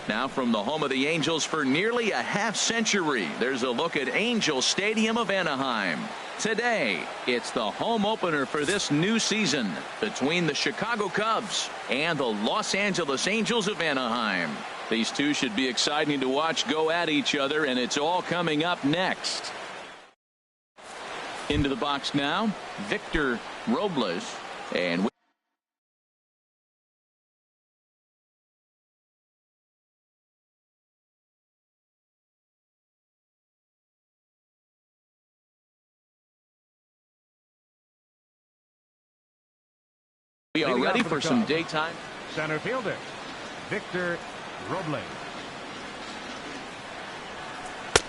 Now from the home of the Angels for nearly a half-century, there's a look at Angel Stadium of Anaheim. Today, it's the home opener for this new season between the Chicago Cubs and the Los Angeles Angels of Anaheim. These two should be exciting to watch go at each other, and it's all coming up next. Into the box now, Victor Robles, and we are ready for some daytime. Center fielder, Victor Robles.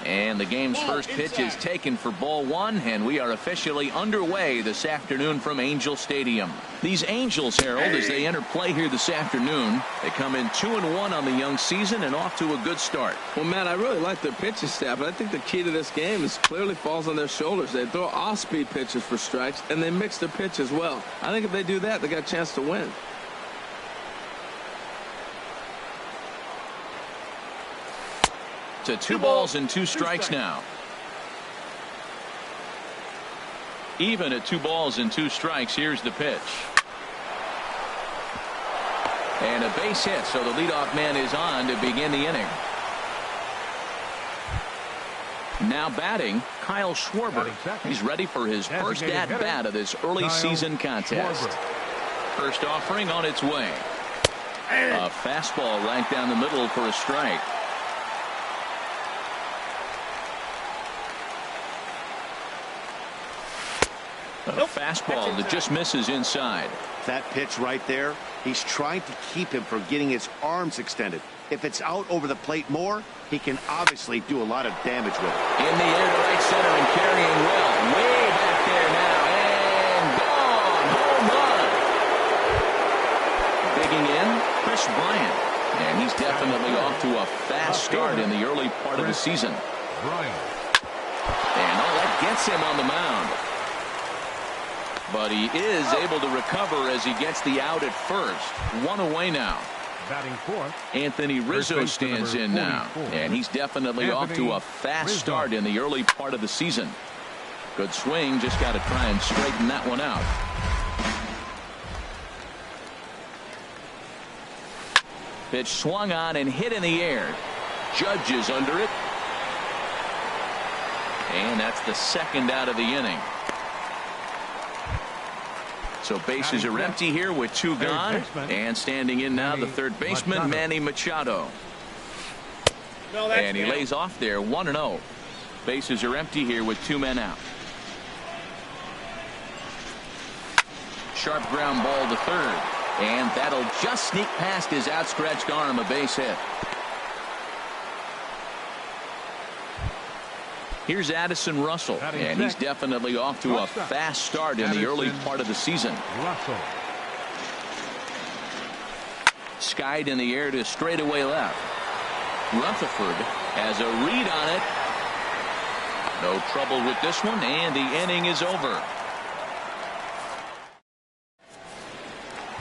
And the game's first pitch is taken for ball one, and we are officially underway this afternoon from Angel Stadium. These Angels, Harold, as they enter play here this afternoon, they come in 2-1 on the young season and off to a good start. Well, Matt, I really like their pitching staff, but I think the key to this game is clearly falls on their shoulders. They throw off-speed pitches for strikes, and they mix their pitch as well. I think if they do that, they got a chance to win. To 2 balls and 2 strikes now. Even at 2 balls and 2 strikes, here's the pitch. And a base hit, so the leadoff man is on to begin the inning. Now batting, Kyle Schwarber. He's ready for his first at-bat of this early season contest. First offering on its way. A fastball right down the middle for a strike. A fastball that just misses inside. That pitch right there, he's trying to keep him from getting his arms extended. If it's out over the plate more, he can obviously do a lot of damage with it. In the air to right center and carrying well. Way back there now. And gone. Home run. Digging in, Chris Bryant. And he's definitely off to a fast start in the early part of the season. And all that gets him on the mound. But he is able to recover as he gets the out at first. 1 away now. Batting fourth, Anthony Rizzo stands in now. And he's definitely off to a fast start in the early part of the season. Good swing. Just got to try and straighten that one out. Pitch swung on and hit in the air. Judge is under it. And that's the second out of the inning. So bases are empty here with 2 gone. And standing in now the third baseman, Manny Machado. And he lays off there 1-0. Bases are empty here with 2 men out. Sharp ground ball to third. And that'll just sneak past his outstretched arm, a base hit. Here's Addison Russell, and he's definitely off to a fast start in the early part of the season. Skied in the air to straightaway left. Rutherford has a read on it. No trouble with this one, and the inning is over.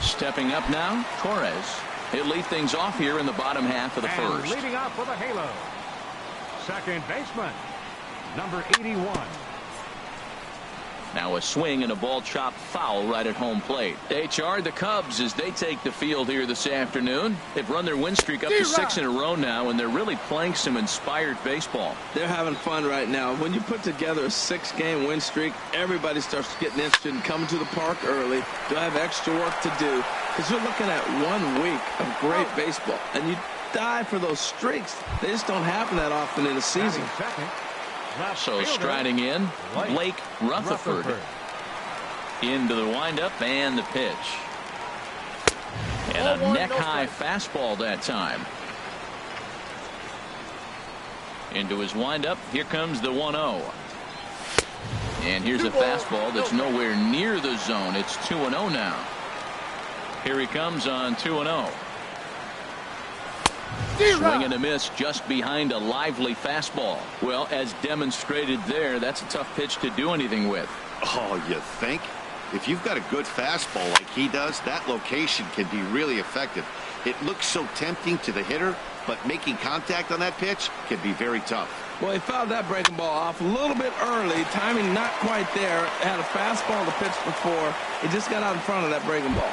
Stepping up now, Torres. He'll lead things off here in the bottom half of the first. Leading off for the Halo, second baseman, number 81. Now a swing and a ball chopped foul right at home plate. HR, the Cubs, as they take the field here this afternoon. They've run their win streak up to 6 in a row now, and they're really playing some inspired baseball. They're having fun right now. When you put together a 6-game win streak, everybody starts getting interested in coming to the park early. Do I have extra work to do? Because you're looking at 1 week of great baseball, and you die for those streaks. They just don't happen that often in a season. So striding in, Blake Rutherford. Into the windup and the pitch. And a neck-high fastball that time. Into his windup. Here comes the 1-0. And here's a fastball that's nowhere near the zone. It's 2-0 now. Here he comes on 2-0. Swing and a miss just behind a lively fastball. Well, as demonstrated there, that's a tough pitch to do anything with. Oh, you think? If you've got a good fastball like he does, that location can be really effective. It looks so tempting to the hitter, but making contact on that pitch can be very tough. Well, he fouled that breaking ball off a little bit early. Timing not quite there. Had a fastball to pitch before. He just got out in front of that breaking ball.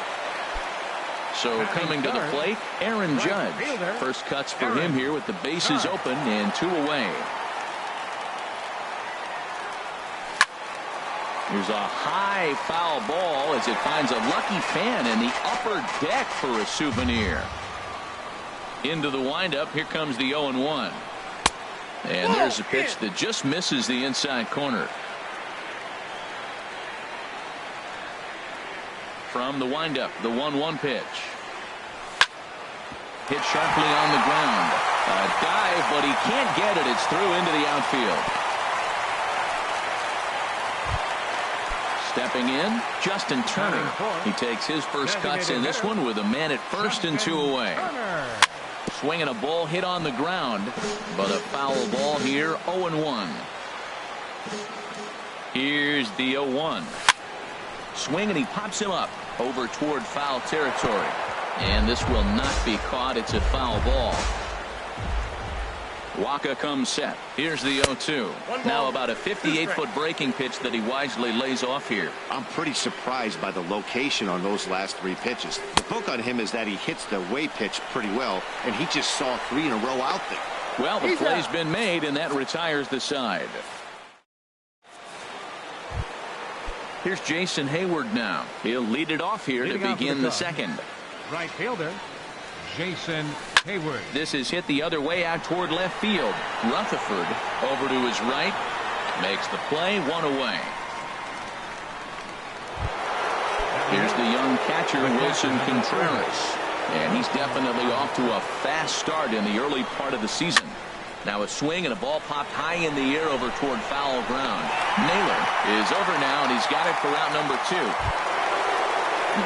So coming to the plate, Aaron Judge. First cuts for him here with the bases open and 2 away. Here's a high foul ball as it finds a lucky fan in the upper deck for a souvenir. Into the windup. Here comes the 0-1. And there's a pitch that just misses the inside corner. From the windup, the 1-1 pitch. Hit sharply on the ground. A dive, but he can't get it. It's through into the outfield. Stepping in, Justin Turner. He takes his first cuts in this one with a man at first and 2 away. Swinging a ball hit on the ground, but a foul ball here, 0-1. Here's the 0-1. Swing, and he pops him up over toward foul territory. And this will not be caught. It's a foul ball. Waka comes set. Here's the 0-2. Now about a 58-foot breaking pitch that he wisely lays off here. I'm pretty surprised by the location on those last 3 pitches. The book on him is that he hits the away pitch pretty well, and he just saw 3 in a row out there. Well, the play's been made, and that retires the side. Here's Jason Hayward now. He'll lead it off here to begin the second. Right fielder, Jason Hayward. This is hit the other way out toward left field. Rutherford over to his right. Makes the play, 1 away. Here's the young catcher, Wilson Contreras. And he's definitely off to a fast start in the early part of the season. Now a swing and a ball popped high in the air over toward foul ground. Naylor is over now, and he's got it for round number 2.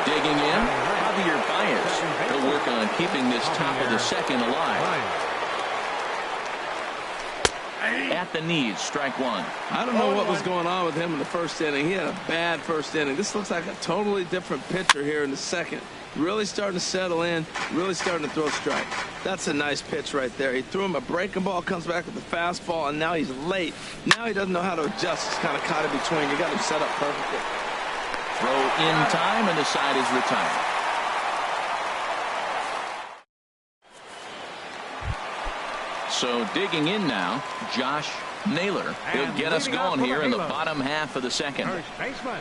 Digging in, Javier Baez. He'll work on keeping this top of the second alive. At the knees, strike 1. I don't know what was going on with him in the first inning. He had a bad first inning. This looks like a totally different pitcher here in the second. Really starting to settle in, really starting to throw strikes. That's a nice pitch right there. He threw him a breaking ball, comes back with the fastball, and now he's late. Now he doesn't know how to adjust. He's kind of caught in between. You got him set up perfectly. Throw in time, and the side is retired. So digging in now, Josh Naylor. He'll get us going here in the bottom half of the second. First baseman,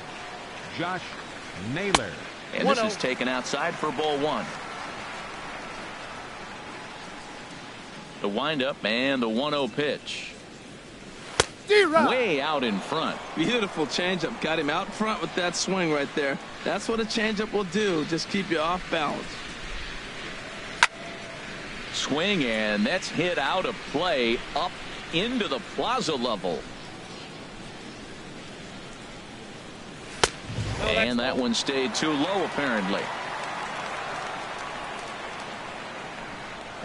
Josh Naylor. And this is taken outside for ball 1. The windup and the 1-0 pitch. Way out in front. Beautiful changeup. Got him out front with that swing right there. That's what a changeup will do. Just keep you off balance. Swing, and that's hit out of play up into the plaza level. And that one stayed too low, apparently.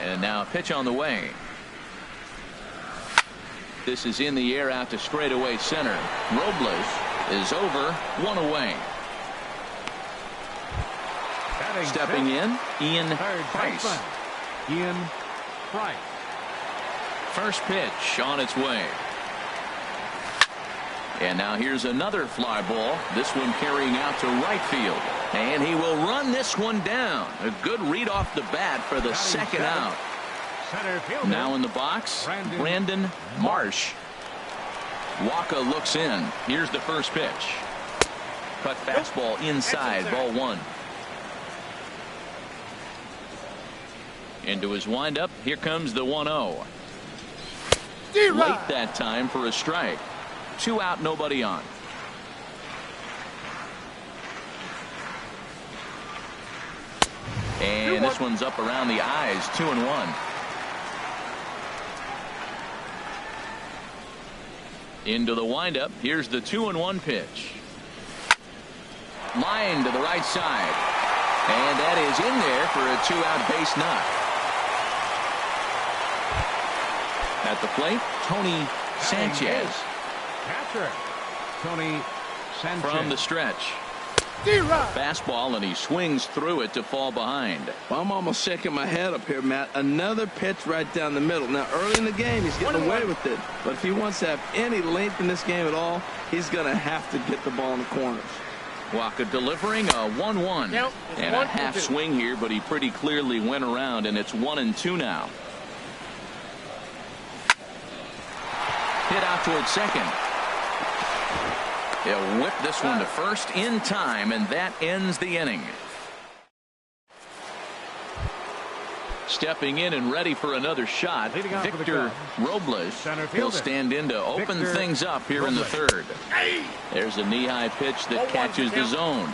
And now a pitch on the way. This is in the air out to straightaway center. Robles is over, 1 away. Stepping in, Ian Price. Ian Price. First pitch on its way. And now here's another fly ball. This one carrying out to right field. And he will run this one down. A good read off the bat for the second out. Now in the box, Brandon Marsh. Waka looks in. Here's the first pitch. Cut fastball inside, ball 1. Into his windup. Here comes the 1-0. Late that time for a strike. 2 out, nobody on. And this one's up around the eyes, 2-1. Into the windup. Here's the 2-1 pitch. Line to the right side. And that is in there for a 2-out base knock. At the plate, Tony Sanchez. Catcher, Tony Sanchez. From the stretch. Fastball, and he swings through it to fall behind. Well, I'm almost shaking my head up here, Matt. Another pitch right down the middle. Now, early in the game, he's getting away with it. But if he wants to have any length in this game at all, he's going to have to get the ball in the corners. Waka delivering a 1-1. And a half swing here, but he pretty clearly went around, and it's 1-2 now. Hit out towards second. He'll whip this one to first in time, and that ends the inning. Stepping in and ready for another shot, Victor Robles. He'll stand in to open things up here in the third. There's a knee-high pitch that catches the zone.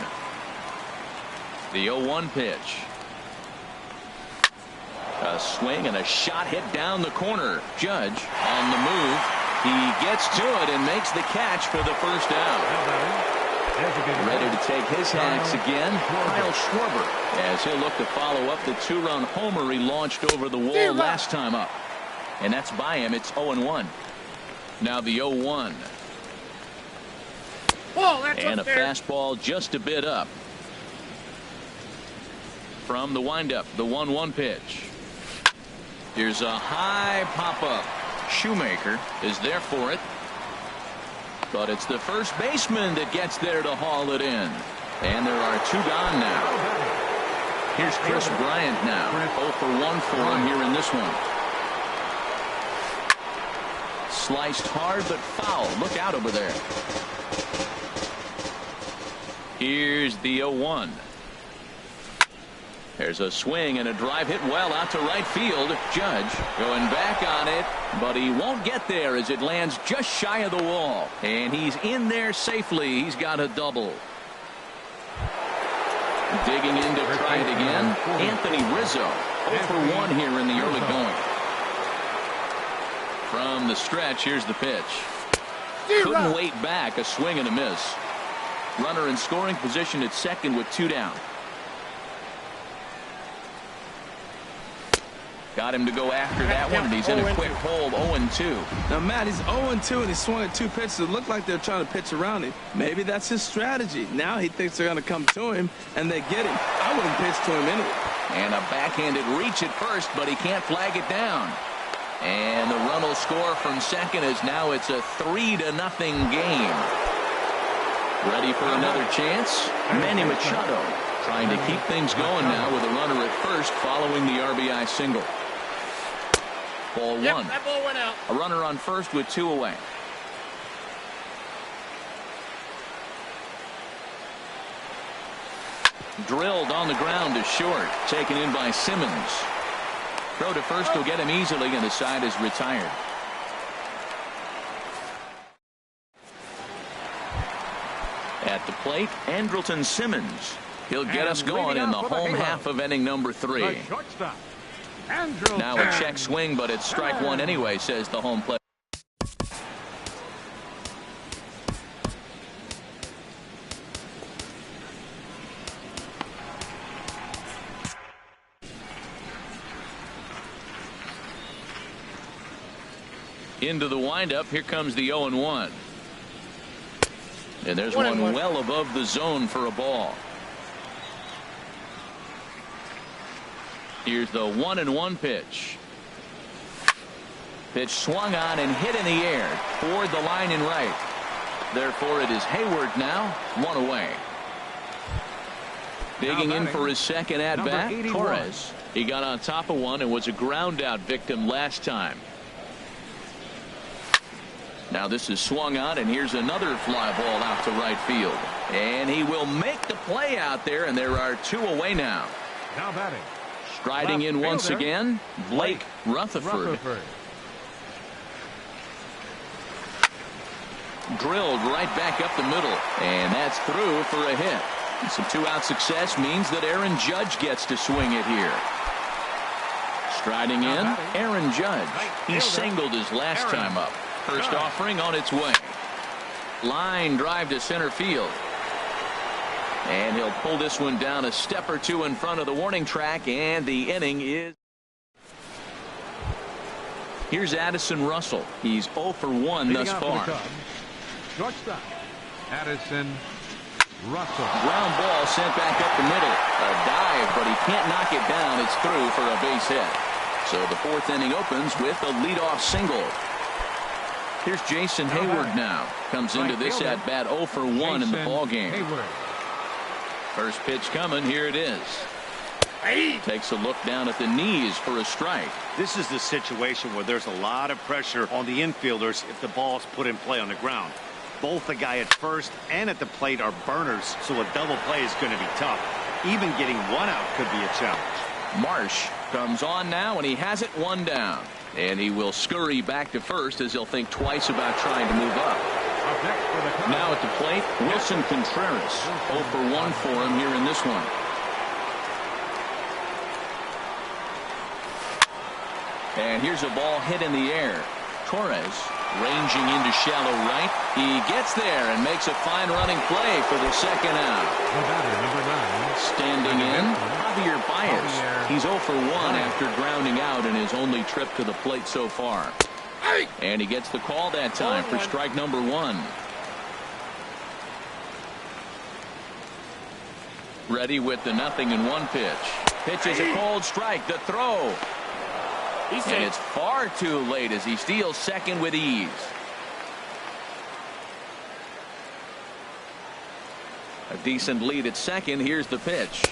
The 0-1 pitch. A swing and a shot hit down the corner. Judge on the move. He gets to it and makes the catch for the first out. Ready to take his hacks again, Kyle Schwarber, as he'll look to follow up the two-run homer he launched over the wall last time up. And that's by him. It's 0-1. Now the 0-1. And a fastball just a bit up. From the windup, the 1-1 pitch. Here's a high pop-up. Shoemaker is there for it. But it's the first baseman that gets there to haul it in. And there are two gone now. Here's Chris Bryant now. 0 for 1 for him here in this one. Sliced hard but foul. Look out over there. Here's the 0-1. There's a swing and a drive hit well out to right field. Judge going back on it, but he won't get there as it lands just shy of the wall. And he's in there safely. He's got a double. Digging in to try it again, Anthony Rizzo. 0 for 1 here in the early going. From the stretch, here's the pitch. Couldn't wait back. A swing and a miss. Runner in scoring position at second with 2 down. Got him to go after that one, and he's in a quick hold. 0-2. Now, Matt, he's 0-2, and he swung at 2 pitches that look like they're trying to pitch around him. Maybe that's his strategy. Now he thinks they're going to come to him, and they get him. I wouldn't pitch to him anyway. And a backhanded reach at first, but he can't flag it down. And the run will score from second as now it's a 3-0 game. Ready for another chance? Manny Machado trying to keep things going now with a runner at first following the RBI single. Ball 1. That ball went out. A runner on first with 2 away. Drilled on the ground to short. Taken in by Simmons. Throw to first will get him easily, and the side is retired. At the plate, Andrelton Simmons. He'll get us going in the home half of inning number 3. Now a check swing, but it's strike 1 anyway, says the home plate. Into the windup. Here comes the 0-1. And there's one well above the zone for a ball. Here's the 1-1 pitch. Pitch swung on and hit in the air toward the line and right. Therefore, it is Hayward now, 1 away. Digging in for his second at bat, Torres. He got on top of one and was a ground out victim last time. Now this is swung on, and here's another fly ball out to right field. And he will make the play out there, and there are 2 away now. Now batting. Striding in once again, Blake Rutherford. Drilled right back up the middle, and that's through for a hit. Some 2-out success means that Aaron Judge gets to swing it here. Striding in, Aaron Judge. He singled his last time up. First offering on its way. Line drive to center field. And he'll pull this one down a step or 2 in front of the warning track, and the inning is. Here's Addison Russell. He's 0 for 1 thus far. Shortstop, Addison Russell. Ground ball sent back up the middle. A dive, but he can't knock it down. It's through for a base hit. So the fourth inning opens with a leadoff single. Here's Jason Hayward now. Comes into this at bat 0 for 1 in the ball game. First pitch coming. Here it is. Takes a look down at the knees for a strike. This is the situation where there's a lot of pressure on the infielders if the ball's put in play on the ground. Both the guy at first and at the plate are burners, so a double play is going to be tough. Even getting one out could be a challenge. Marsh comes on now, and he has it one down. And he will scurry back to first as he'll think twice about trying to move up. Now at the plate, Wilson Contreras. 0 for 1 for him here in this one. And here's a ball hit in the air. Torres ranging into shallow right. He gets there and makes a fine running play for the second out. Standing in, Javier Baez. He's 0 for 1 after grounding out in his only trip to the plate so far. And he gets the call that time for strike number 1. Ready with the 0-1 pitch. Pitches a cold strike. The throw. And it's far too late as he steals second with ease. A decent lead at second. Here's the pitch.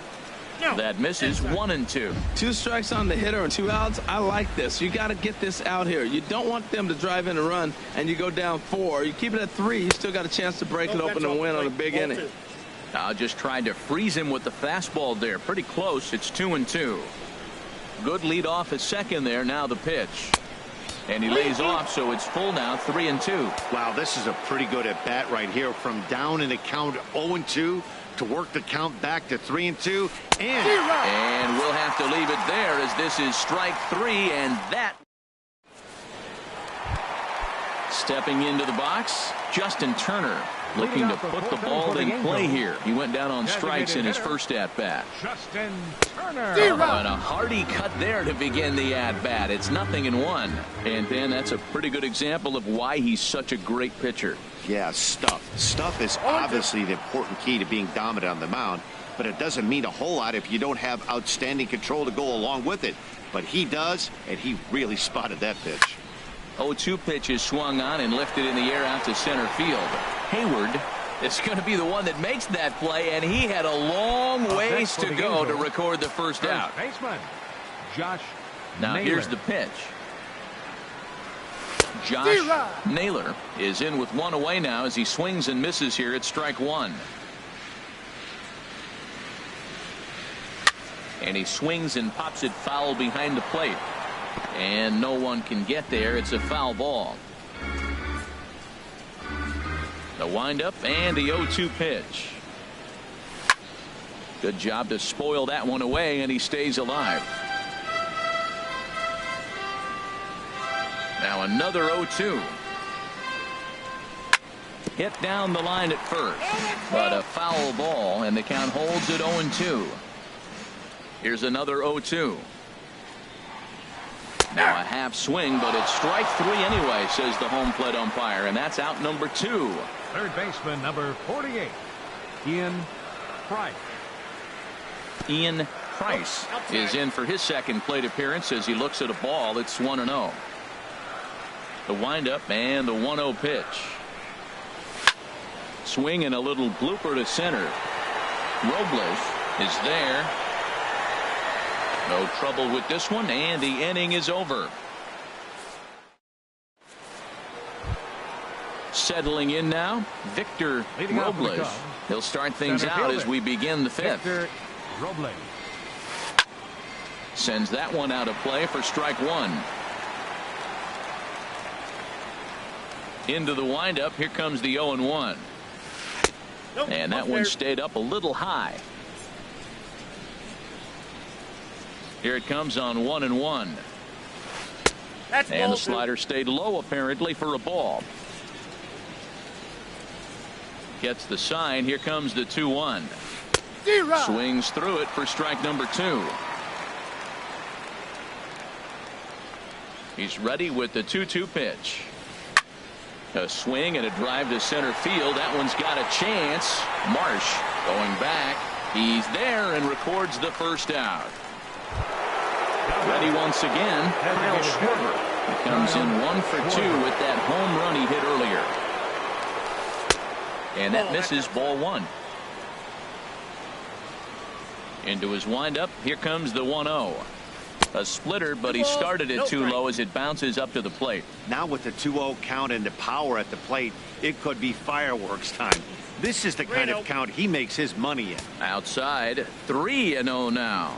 That misses. 1-2. 2 strikes on the hitter and 2 outs. I like this. You got to get this out here. You don't want them to drive in a run and you go down 4. You keep it at 3. You still got a chance to break it open and win on a big inning. I just tried to freeze him with the fastball there. Pretty close. It's 2-2. Good lead off at second there. Now the pitch. And he lays off, so it's full now. 3-2. Wow, this is a pretty good at bat right here. From down in the count 0-2 to work the count back to 3-2. And we'll have to leave it there as this is strike 3. And that. Stepping into the box, Justin Turner. Looking to put the ball in play here. He went down on strikes in his first at-bat. Justin Turner. And a hearty cut there to begin the at-bat. It's 0-1. And then that's a pretty good example of why he's such a great pitcher. Yeah, stuff. Stuff is obviously the important key to being dominant on the mound, but it doesn't mean a whole lot if you don't have outstanding control to go along with it. But he does, and he really spotted that pitch. 0-2 pitch is swung on and lifted in the air out to center field. Hayward is going to be the one that makes that play, and he had a long ways to go to record the first out. Baseman, Josh now Naylor. Here's the pitch. Josh Naylor is in with 1 away now as he swings and misses here at strike 1. And he swings and pops it foul behind the plate. And no one can get there. It's a foul ball. The windup and the 0-2 pitch. Good job to spoil that one away, and he stays alive. Now another 0-2. Hit down the line at first, but a foul ball, and the count holds at 0-2. Here's another 0-2. Now a half swing, but it's strike 3 anyway, says the home plate umpire, and that's out number 2. Third baseman, number 48, Ian Price. Ian Price is in for his second plate appearance as he looks at a ball. It's 1-0. The windup and the 1-0 pitch. Swing and a little blooper to center. Robles is there. No trouble with this one, and the inning is over. Settling in now, Victor Robles. He'll start things out as we begin the 5th. Victor Robles. Sends that one out of play for strike 1. Into the windup. Here comes the 0-1. And that one stayed up a little high. Here it comes on 1-1. And the slider stayed low apparently for a ball. Gets the sign. Here comes the 2-1. Swings through it for strike number 2. He's ready with the 2-2 pitch. A swing and a drive to center field. That one's got a chance. Marsh going back. He's there and records the first out. Ready once again, Kyle Schwarber. He comes in 1 for 2 with that home run he hit earlier. And that misses, ball 1. Into his windup, here comes the 1-0. A splitter, but he started it too low as it bounces up to the plate. Now with the 2-0 count and the power at the plate, it could be fireworks time. This is the kind of count he makes his money in. Outside, 3-0 now.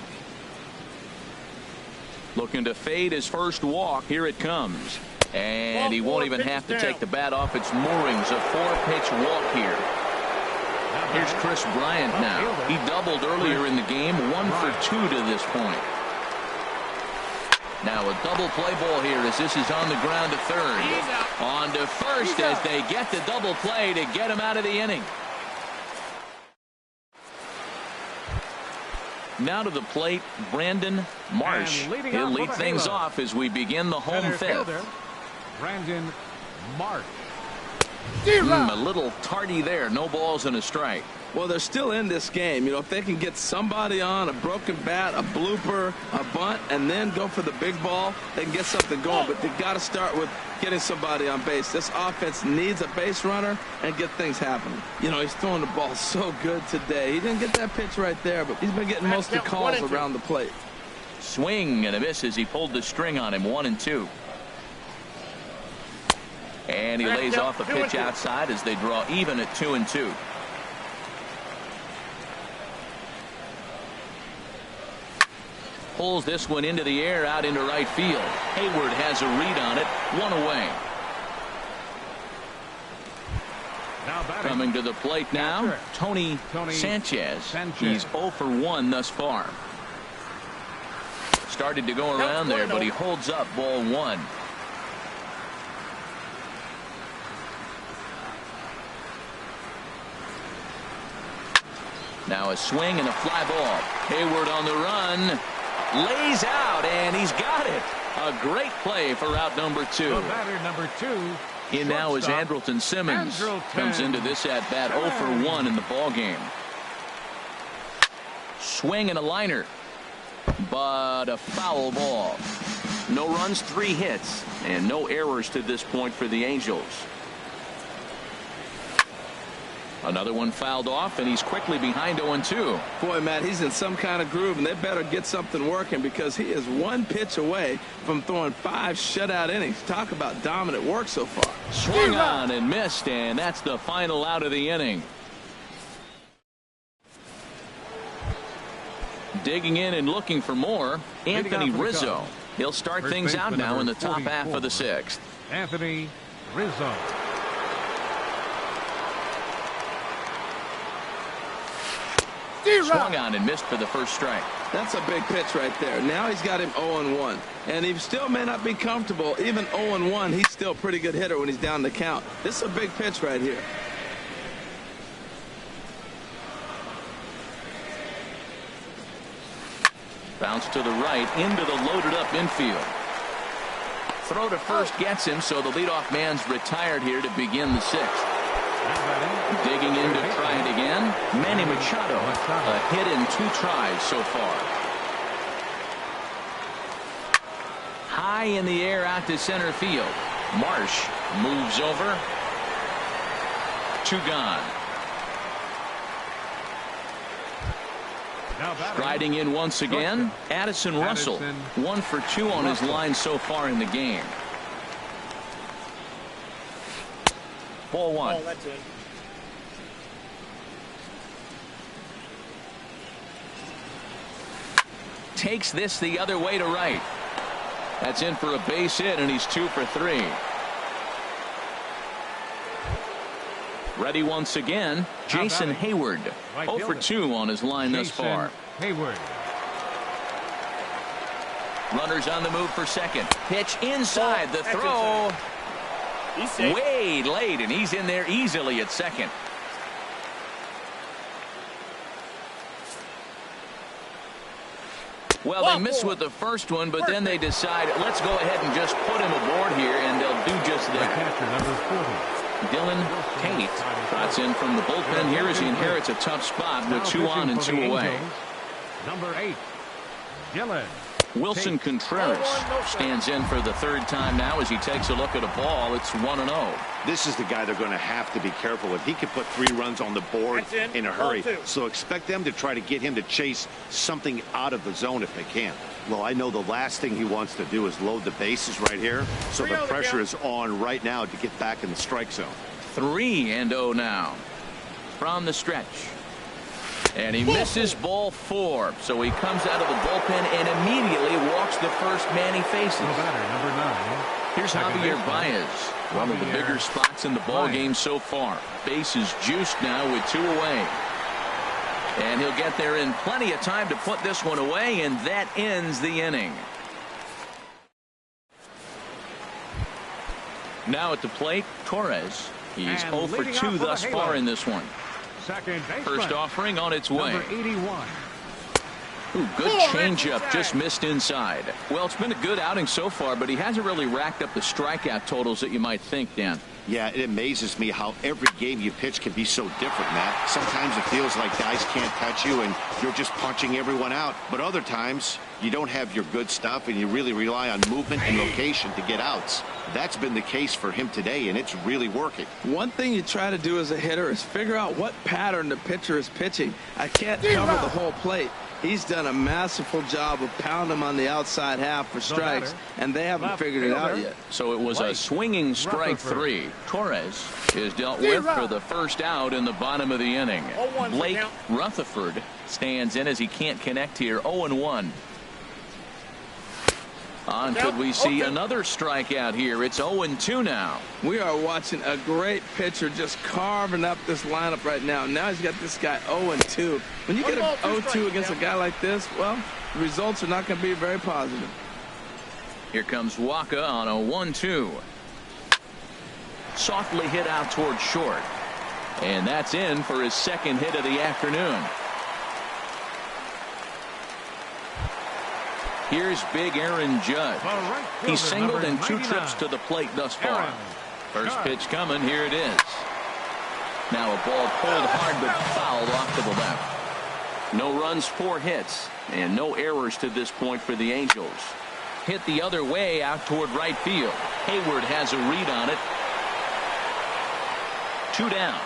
Looking to fade his first walk. Here it comes. And he won't even have to take the bat off its moorings. A 4-pitch walk here. Here's Chris Bryant now. He doubled earlier in the game. 1 for 2 to this point. Now a double play ball here as this is on the ground to third. On to first as they get the double play to get him out of the inning. Now to the plate, Brandon Marsh. He'll lead things off as we begin the home fifth. Brandon Marsh. A little tardy there. No balls and a strike. Well, they're still in this game. You know, if they can get somebody on a broken bat, a blooper, a bunt, and then go for the big ball, they can get something going. But they've got to start with getting somebody on base. This offense needs a base runner and get things happening. You know, he's throwing the ball so good today. He didn't get that pitch right there, but he's been getting most of the calls around the plate. Swing and a miss as he pulled the string on him. 1-2. And he lays off a pitch outside as they draw even at 2-2. Pulls this one into the air out into right field. Hayward has a read on it. 1 away. Coming to the plate now, Tony Sanchez. He's 0 for 1 thus far. Started to go around there, but he holds up ball 1. Now a swing and a fly ball. Hayward on the run. Lays out, and he's got it. A great play for out number 2. The batter number 2. In now is Andrelton Simmons. Comes into this at bat 0 for 1 in the ball game. Swing and a liner, but a foul ball. No runs, 3 hits, and no errors to this point for the Angels. Another one fouled off, and he's quickly behind 0-2. Boy, Matt, he's in some kind of groove, and they better get something working because he is 1 pitch away from throwing 5 shutout innings. Talk about dominant work so far. Swung on and missed, and that's the final out of the inning. Digging in and looking for more, Anthony Rizzo. He'll start things out now in the top half of the 6th. Anthony Rizzo. Swung on and missed for the first strike. That's a big pitch right there. Now he's got him 0-1. And he still may not be comfortable. Even 0-1, he's still a pretty good hitter when he's down the count. This is a big pitch right here. Bounce to the right into the loaded up infield. Throw to first gets him, so the leadoff man's retired here to begin the 6th. Digging in to try it again, Manny Machado. A hit in 2 tries so far. High in the air out to center field. Marsh moves over. 2 gone. Striding in once again, Addison Russell. 1 for 2 on his line so far in the game. Ball 1. Oh, that's it. Takes this the other way to right. That's in for a base hit, and he's 2 for 3. Ready once again, Jason Hayward. 0 for 2 on his line thus far. Hayward. Runners on the move for second. Pitch inside, the throw. Way late, and he's in there easily at second. Well, they missed with the first one, but then they decide, let's go ahead and just put him aboard here, and they'll do just that. Catcher number 40. Dylan Tate trots in from the bullpen here as he inherits a tough spot with 2 on and 2 away. Number 8, Dylan Wilson Contreras stands in for the 3rd time now as he takes a look at a ball. It's 1-0. This is the guy they're going to have to be careful with. He can put 3 runs on the board in a hurry. So expect them to try to get him to chase something out of the zone if they can. Well, I know the last thing he wants to do is load the bases right here. So the pressure is on right now to get back in the strike zone. 3-0 now from the stretch. And he misses ball 4. So he comes out of the bullpen and immediately walks the first man he faces. Number 9. Here's Javier Baez. One of the bigger spots in the ball game so far. Base is juiced now with 2 away. And he'll get there in plenty of time to put this one away, and that ends the inning. Now at the plate, Torres. He's 0 for 2 thus far in this one. Second baseman. First offering on its way. Number 81. Ooh, good changeup, just missed inside. Well, it's been a good outing so far, but he hasn't really racked up the strikeout totals that you might think, Dan. Yeah, it amazes me how every game you pitch can be so different, Matt. Sometimes it feels like guys can't touch you and you're just punching everyone out. But other times you don't have your good stuff and you really rely on movement and location to get outs. That's been the case for him today, and it's really working. One thing you try to do as a hitter is figure out what pattern the pitcher is pitching. I can't cover the whole plate. He's done a masterful job of pounding him on the outside half for strikes, and they haven't figured it out yet. So it was a swinging strike 3. Torres is dealt with for the first out in the bottom of the inning. Blake Rutherford stands in as he can't connect here. 0-1. On could we see another strikeout here? It's 0-2 now. We are watching a great pitcher just carving up this lineup right now. Now he's got this guy 0-2. When you get a 0-2 against a guy like this, well, the results are not going to be very positive. Here comes Waka on a 1-2. Softly hit out towards short. And that's in for his 2nd hit of the afternoon. Here's big Aaron Judge. He's singled in 2 trips to the plate thus far. First pitch coming. Here it is. Now a ball pulled hard but fouled off to the left. No runs, 4 hits, and no errors to this point for the Angels. Hit the other way out toward right field. Hayward has a read on it. 2 down.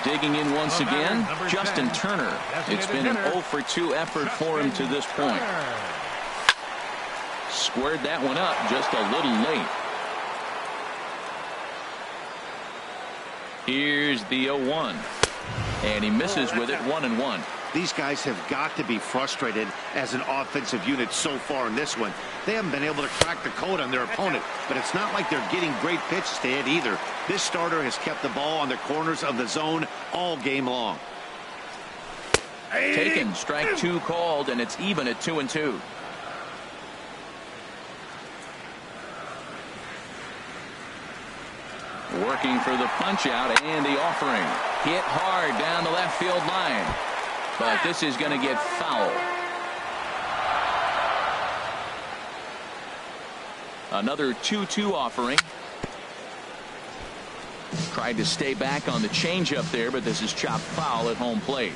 Digging in once again, Justin Turner. It's been an 0 for 2 effort for him to this point. Squared that one up just a little late. Here's the 0-1. And he misses with it, 1-1. These guys have got to be frustrated as an offensive unit so far in this one. They haven't been able to crack the code on their opponent, but it's not like they're getting great pitches to hit either. This starter has kept the ball on the corners of the zone all game long. Taken, strike 2 called, and it's even at 2-2. Working for the punch out and the offering. Hit hard down the left field line. But this is going to get foul. Another 2-2 offering. Tried to stay back on the changeup there, but this is chopped foul at home plate.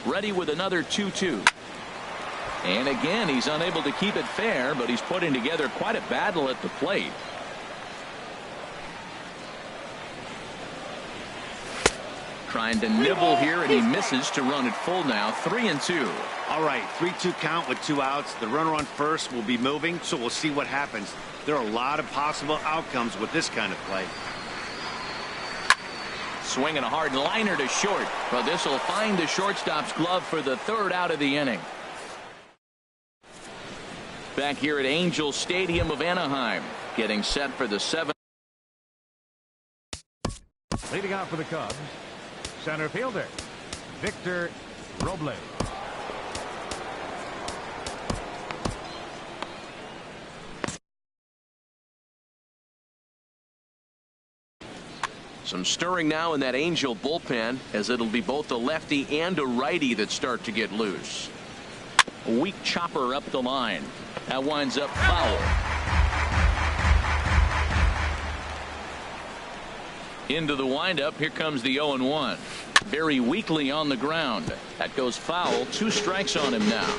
Ready with another 2-2. And again, he's unable to keep it fair, but he's putting together quite a battle at the plate. Trying to nibble here, and he misses to run it full now. 3-2. All right, 3-2 count with 2 outs. The runner on first will be moving, so we'll see what happens. There are a lot of possible outcomes with this kind of play. Swinging a hard liner to short, but this will find the shortstop's glove for the 3rd out of the inning. Back here at Angel Stadium of Anaheim, getting set for the 7th. Leading out for the Cubs, center fielder Victor Robles. Some stirring now in that Angel bullpen, as it'll be both a lefty and a righty that start to get loose. A weak chopper up the line. That winds up foul. Into the windup. Here comes the 0-1. Very weakly on the ground. That goes foul. 2 strikes on him now.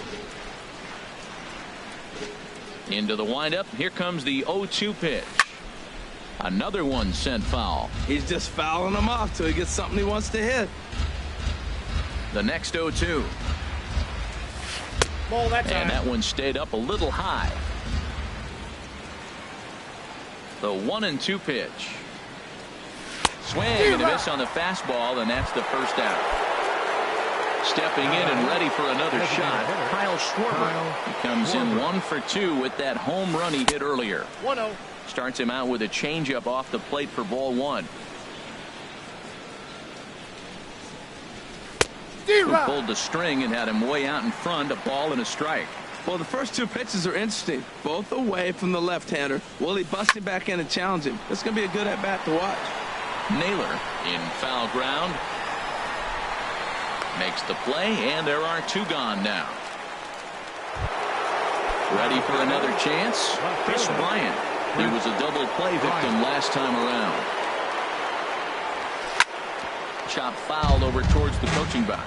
Into the windup. Here comes the 0-2 pitch. Another one sent foul. He's just fouling them off till he gets something he wants to hit. The next 0-2. Ball that time. And that one stayed up a little high. The 1-2 pitch. Swing and a miss on the fastball, and that's the first out. Stepping in and ready for another shot, Kyle Schwarber. He comes in 1 for 2 with that home run he hit earlier. 1-0. Starts him out with a changeup off the plate for ball 1. Who pulled the string and had him way out in front, a ball and a strike. Well, the first 2 pitches are interesting, both away from the left-hander. Will he bust him back in and challenge him? It's going to be a good at-bat to watch. Naylor in foul ground. Makes the play, and there are 2 gone now. Ready for another chance? Chris Bryant. He was a double play victim last time around. Chop fouled over towards the coaching box.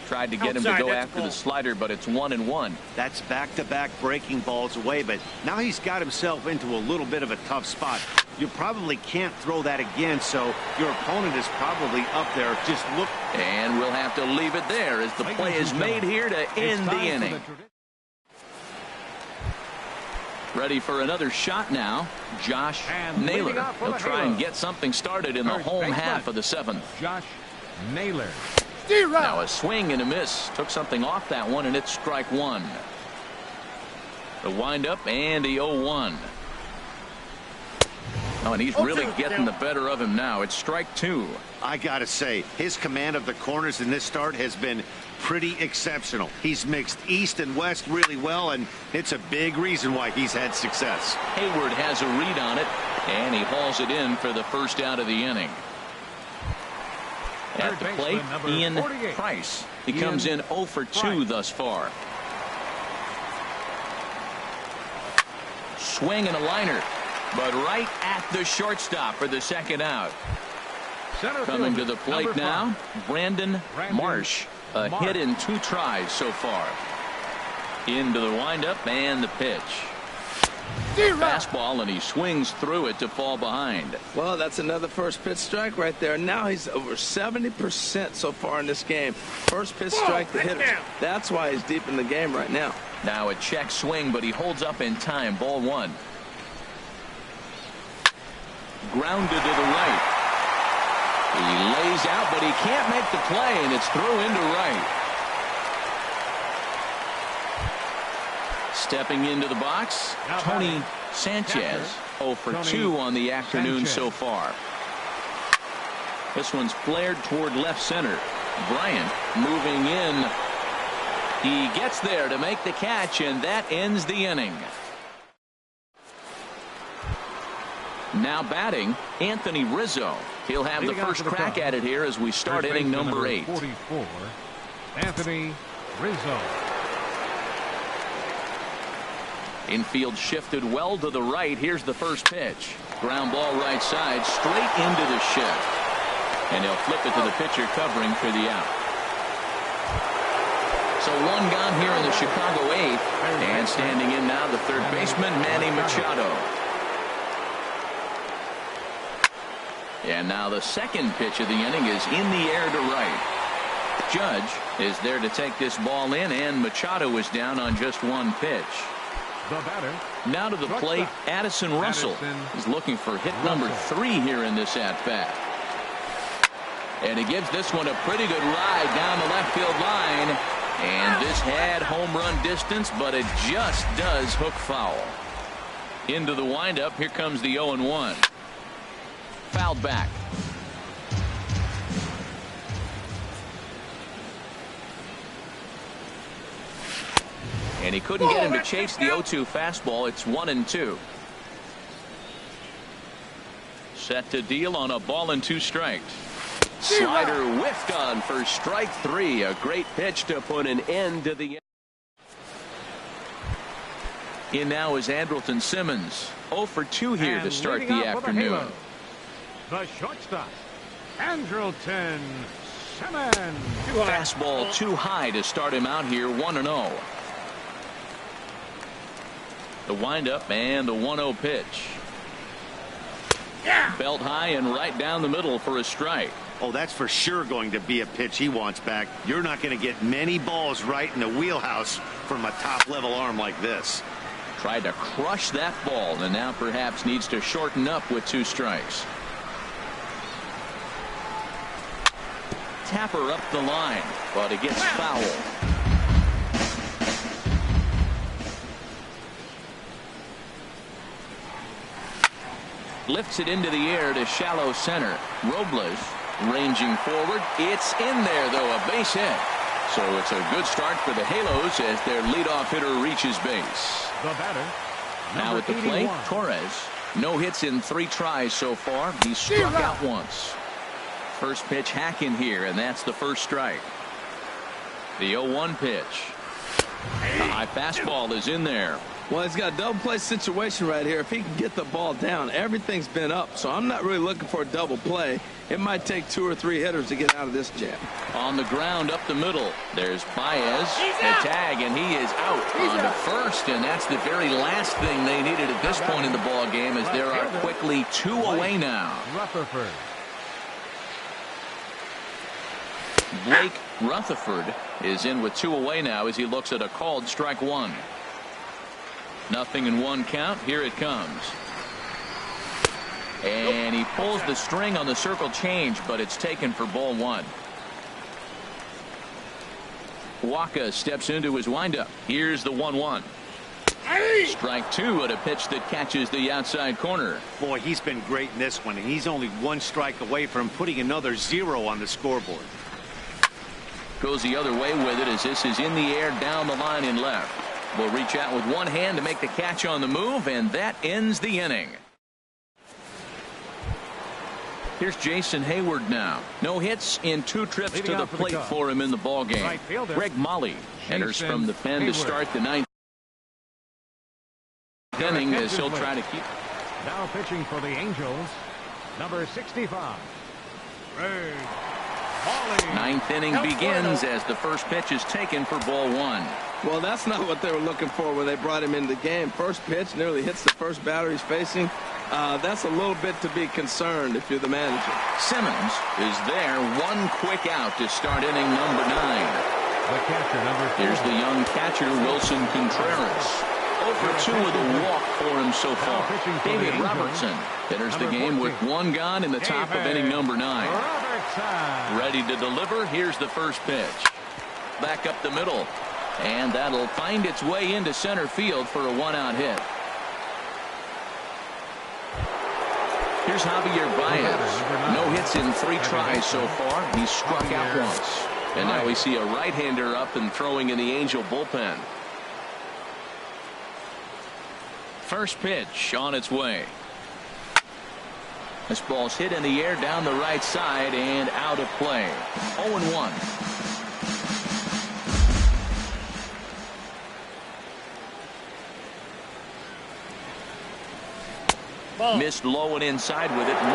Tried to get him to go after the slider, but it's 1-1. That's back-to-back breaking balls away, but now he's got himself into a little bit of a tough spot. You probably can't throw that again, so your opponent is probably up there. Just look. And we'll have to leave it there as the play is made here to end the inning. Ready for another shot now. Josh Naylor. He'll try and get something started in the home half of the 7th. Josh Naylor. Now a swing and a miss. Took something off that one, and it's strike 1. The windup and the 0-1. Oh, and he's really getting the better of him now. It's strike 2. I gotta say, his command of the corners in this start has been pretty exceptional. He's mixed east and west really well, and it's a big reason why he's had success. Hayward has a read on it, and he hauls it in for the first out of the inning. At the plate, Ian Price. He comes in 0 for 2 thus far. Swing and a liner, but right at the shortstop for the second out. Coming to the plate now, Brandon Marsh. A hit in 2 tries so far. Into the windup and the pitch. Fastball, and he swings through it to fall behind. Well, that's another first pitch strike right there. Now he's over 70% so far in this game. First pitch strike to hitters. That's why he's deep in the game right now. Now a check swing, but he holds up in time. Ball 1. Grounded to the right. He lays out, but he can't make the play, and it's through into right. Stepping into the box, Tony Sanchez. 0 for 2 on the afternoon so far. This one's flared toward left center. Bryant moving in. He gets there to make the catch, and that ends the inning. Now batting, Anthony Rizzo. He'll have the first crack at it here as we start inning number 8. 44, Anthony Rizzo. Infield shifted well to the right. Here's the first pitch. Ground ball right side, straight into the shift. And he'll flip it to the pitcher covering for the out. So 1 gone here in the Chicago 8th. And standing in now, the third baseman, Manny Machado. And now the second pitch of the inning is in the air to right. Judge is there to take this ball in, and Machado is down on just 1 pitch. The batter. Now to the plate, Addison Russell. He's looking for hit number 3 here in this at-bat. And he gives this one a pretty good ride down the left field line. And this had home run distance, but it just does hook foul. Into the windup, here comes the 0-1. Fouled back. And he couldn't get him to chase the 0-2 fastball. It's 1-2. Set to deal on a ball and 2 strikes. Slider whiffed on for strike 3. A great pitch to put an end to the. In now is Andrelton Simmons. 0 for 2 here to start the afternoon. The shortstop, Andrelton Simmons. Fastball too high to start him out here. 1-0. The windup and the 1-0 pitch. Belt high and right down the middle for a strike. Oh, that's for sure going to be a pitch he wants back. You're not going to get many balls right in the wheelhouse from a top-level arm like this. Tried to crush that ball and now perhaps needs to shorten up with 2 strikes. Tapper up the line, but it gets foul. Lifts it into the air to shallow center. Robles ranging forward. It's in there, though, a base hit. So it's a good start for the Halos as their leadoff hitter reaches base. The batter, now at the plate, Torres. No hits in 3 tries so far. He struck out once. First pitch hacking here, and that's the first strike. The 0-1 pitch. The high fastball is in there. Well, he's got a double play situation right here. If he can get the ball down, everything's been up. So I'm not really looking for a double play. It might take 2 or 3 hitters to get out of this jam. On the ground up the middle. There's Baez. The tag, and he is out on to first. And that's the very last thing they needed at this point in the ball game, as there are quickly 2 away now. Rutherford. Blake Rutherford is in with 2 away now as he looks at a called strike 1. Nothing in 1 count. Here it comes. And he pulls the string on the circle change, but it's taken for ball 1. Waka steps into his windup. Here's the 1-1. Strike 2 at a pitch that catches the outside corner. Boy, he's been great in this one, and he's only 1 strike away from putting another 0 on the scoreboard. Goes the other way with it as this is in the air down the line and left. Will reach out with 1 hand to make the catch on the move, and that ends the inning. Here's Jason Hayward now. No hits in 2 trips Leading to the plate for him in the ball game. Right fielder, Greg Molly enters from the pen to start the 9th inning as he'll try to keep. Now pitching for the Angels, number 65. Greg Molly. 9th inning begins as the first pitch is taken for ball 1. Well, that's not what they were looking for when they brought him into the game. First pitch nearly hits the first batter he's facing. That's a little bit to be concerned if you're the manager. Simmons is there. 1 quick out to start inning number 9. The catcher, number 4. Here's the young catcher, Wilson Contreras. 0 for 2 with a walk for him so far. David Robertson enters the game with 1 gone in the top of inning number 9. Ready to deliver. Here's the first pitch. Back up the middle. And that'll find its way into center field for a 1-out hit. Here's Javier Baez. No hits in 3 tries so far. He struck out once. And now we see a right-hander up and throwing in the Angel bullpen. First pitch on its way. This ball's hit in the air down the right side and out of play. 0-1. Missed low and inside with it. 1-1.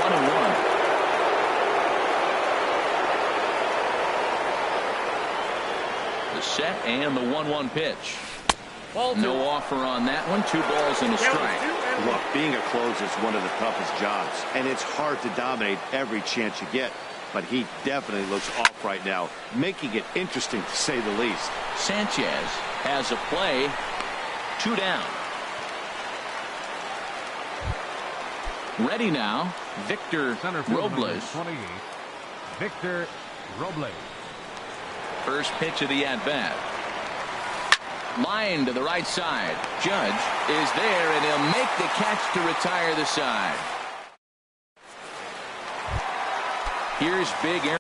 The set and the 1-1 pitch. No offer on that one. 2 balls and a strike. Look, being a closer is one of the toughest jobs, and it's hard to dominate every chance you get. But he definitely looks off right now, making it interesting to say the least. Sanchez has a play. 2 down. Ready now, Victor Robles. 28. Victor Robles. First pitch of the at-bat. Line to the right side. Judge is there, and he'll make the catch to retire the side. Here's Big Aaron.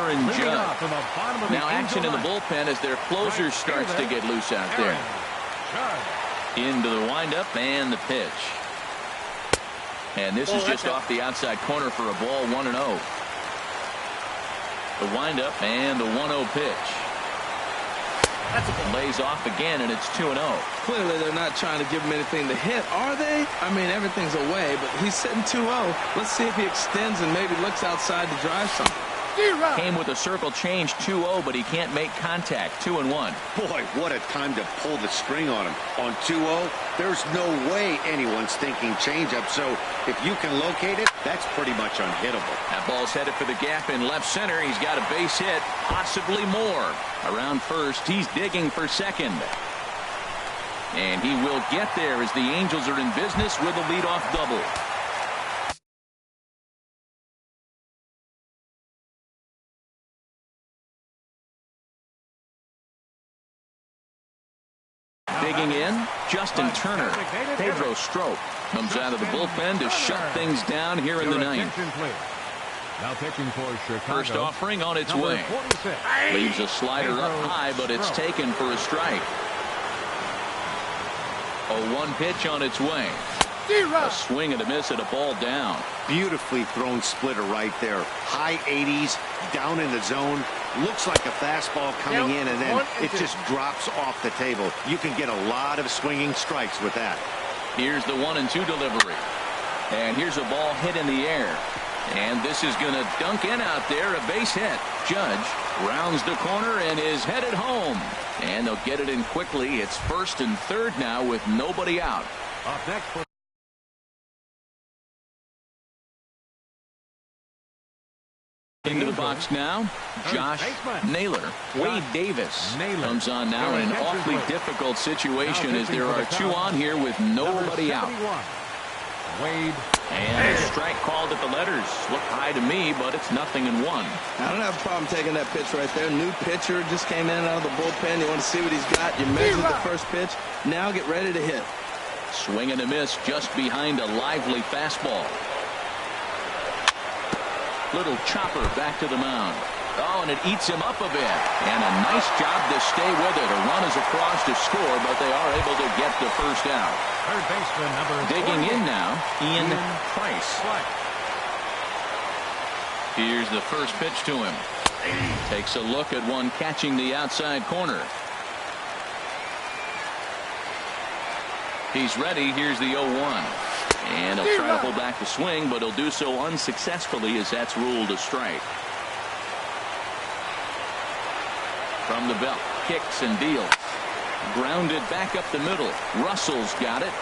And Leading Judd. off from the bottom of the Now action in the Angel bullpen as their closer Right starts to here, get loose out there. Judd. Into the windup and the pitch. And this is just off the outside corner for a ball, 1-0. The windup and the 1-0 pitch. Lays off again, and it's 2-0. Clearly, they're not trying to give him anything to hit, are they? I mean, everything's away, but he's sitting 2-0. Let's see if he extends and maybe looks outside to drive something. Came with a circle change, 2-0, but he can't make contact, 2-1. Boy, what a time to pull the string on him. On 2-0, there's no way anyone's thinking changeup, so if you can locate it, that's pretty much unhittable. That ball's headed for the gap in left center. He's got a base hit, possibly more. Around first, he's digging for second. And he will get there as the Angels are in business with a leadoff double. Digging in, Justin Turner. Pedro Strop comes out of the bullpen to shut things down here in the ninth. Now pitching for Chicago. First offering on its way. 46. Leaves a slider up high, but it's taken for a strike. A 1 pitch on its way. A swing and a miss at a ball down. Beautifully thrown splitter right there. High 80s, down in the zone. Looks like a fastball coming in, and then it just drops off the table. You can get a lot of swinging strikes with that. Here's the 1-2 delivery. And here's a ball hit in the air. And this is going to dunk in out there, a base hit. Judge rounds the corner and is headed home. And they'll get it in quickly. It's first and third now with nobody out. Up next for into the box now, Josh Naylor. Wade Davis comes on now in an awfully difficult situation as there are 2 on here with nobody out. Wade. And a strike called at the letters. Looked high to me, but it's 0-1. I don't have a problem taking that pitch right there. New pitcher just came in out of the bullpen. You want to see what he's got. You measured the first pitch. Now get ready to hit. Swing and a miss just behind a lively fastball. Little chopper back to the mound. Oh, and it eats him up a bit. And a nice job to stay with it. A run is across to score, but they are able to get the first out. Third baseman number Digging 48. in now, Ian Price. Here's the first pitch to him. Takes a look at one catching the outside corner. He's ready. Here's the 0-1. And he'll try to hold back the swing, but he'll do so unsuccessfully as that's ruled a strike. From the belt, kicks and deals. Grounded back up the middle. Russell's got it.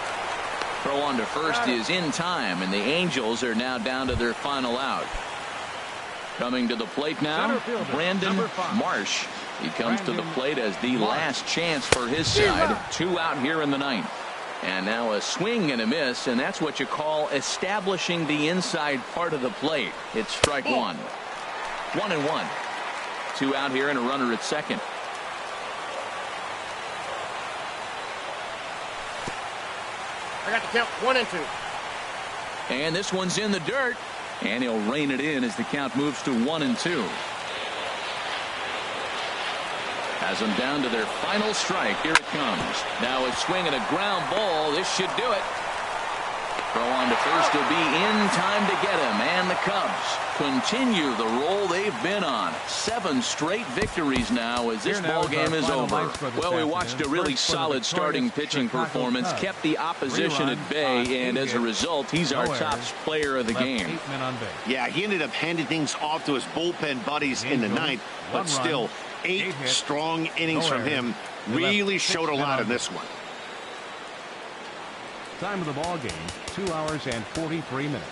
Throw on to first is in time, and the Angels are now down to their final out. Coming to the plate now, Brandon Marsh. He comes to the plate as the last chance for his side. 2 out here in the ninth. And now a swing and a miss, and that's what you call establishing the inside part of the plate. It's strike 1. 1-1. 2 out here and a runner at second. I got the count 1-2. And this one's in the dirt, and he'll rein it in as the count moves to 1-2. Has them down to their final strike. Here it comes. Now a swing and a ground ball. This should do it. Throw on to first will be in time to get him. And the Cubs continue the roll they've been on. 7 straight victories now as this ball game is over. Well, we watched a really solid starting pitching performance, kept the opposition at bay, and as a result, he's our top player of the game. Yeah, he ended up handing things off to his bullpen buddies in the ninth, but still 8 strong innings from him. Really showed a lot in this one. Time of the ball game, 2 hours and 43 minutes.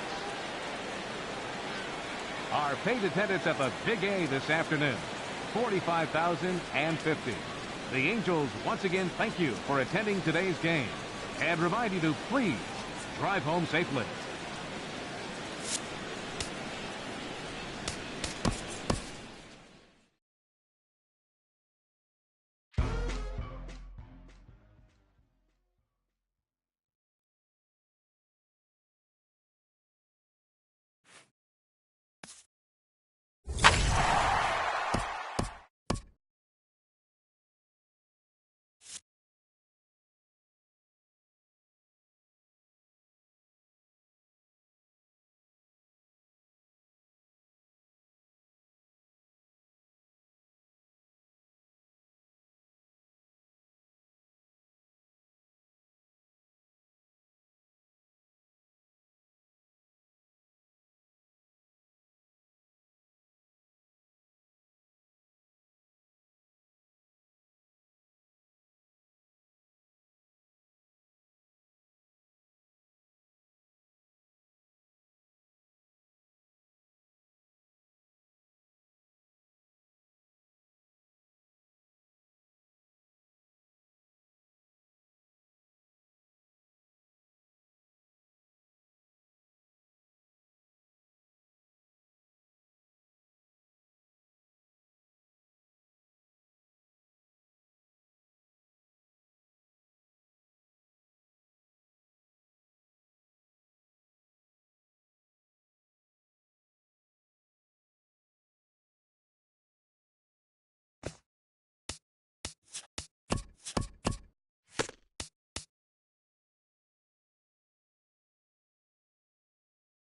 Our paid attendance at the Big A this afternoon, 45,050. The Angels once again thank you for attending today's game and remind you to please drive home safely.